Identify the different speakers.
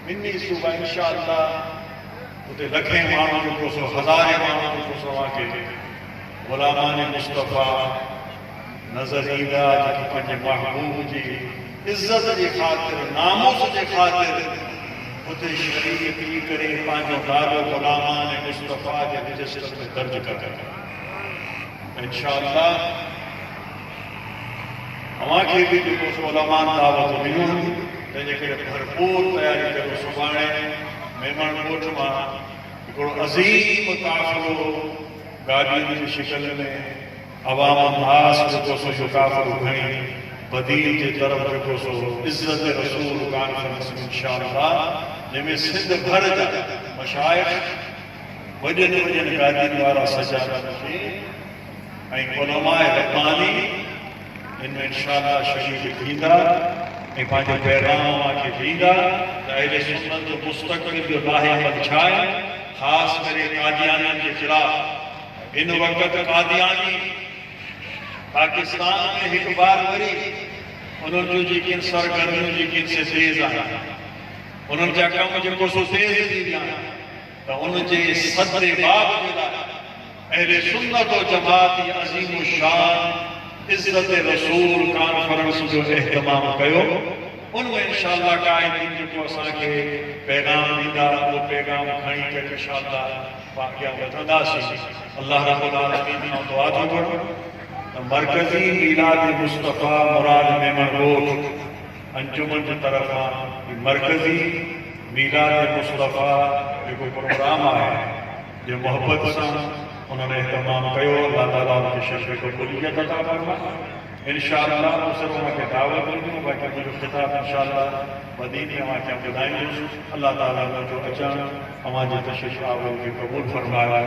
Speaker 1: Mini सुबह इंशाअल्लाह उते लखे माण्हू जो कोसो हज़ारे माण्हू जो कोसो के गुलामान मुस्तफ़ा नज़र ईंदा जेके पंहिंजे महबूब जी इज़्ज़त जे ख़ातिर नामूस जे ख़ातिर उते शरीक थी करे पंहिंजो नालो गुलामान मुस्तफ़ा जे रजिस्टर में दर्ज कर इंशाअल्लाह अवांखे भी जेको सो उलमान दावत ॾिनो तंहिंजे करे भरपूर तयारी कयो। सुभाणे महिमान ॻोठ मां हिकिड़ो अज़ीम काफ़िलो गाॾियुनि जी शिकिल में अवाम नास जेको सो जो काफ़िलो खणी बदील जे तरफ़ जेको सो इज़्ज़त रसूल कॉन्फ्रेंस इंशाअल्लाह जंहिंमें सिंध भर जा मशाइख़ वॾनि वॾनि गाॾियुनि वारा सजादा थे ऐं उलमाए रब्बानी इनमें इंशाअल्लाह शरीक थींदा ऐं पंहिंजो पैगाम के ॾींदा त अहले सुन्नत जो मुस्तक़बिल जो लाहेमंद छा आहे। ख़ासि करे कादियानियुनि जे ख़िलाफ़ इन वक़्तु कादियानी पाकिस्तान में हिकु बार वरी उन्हनि जूं जेकिन सरगर्मियूं जेकिन से तेज़ आहिनि उन्हनि जा कम जेको सो तेज़ थी विया आहिनि त उनजे सदे बाब जे लाइ अहले सुन्नत व जमात जी अज़ीम शान इज़्ज़त रसूल कॉन्फ्रेंस जो एहतमाम कयो। उनमें इंशाअल्लाह कायदीन जेको असांखे पैगाम ॾींदा उहो पैगाम खणी करे इंशाअल्लाह अॻियां वधंदासीं। अल्लाह रब्बुल आलमीन खां दुआ थो करूं त मरकज़ी मीलाद मुस्तफ़ा मुराद मेमन ॻोठ अंजुमन जी तरफ़ां मरकज़ी मीलाद मुस्तफ़ा जेको प्रोग्राम आहे जो मोहब्बत सां उन्होंने एहतमाम कयो। अल्लाह ताला उनके शर्फ़ को कुलियत अता फरमाए। इंशाअल्लाह मुसलमान के दावत ॾिनो बाक़ी मुझे खिताब इंशाअल्लाह मदीनी अवांखे ॿुधाईंदुसि। अल्लाह ताला जो अचणु अवांजे तशरीफ़ आवल खे क़बूल फरमाए।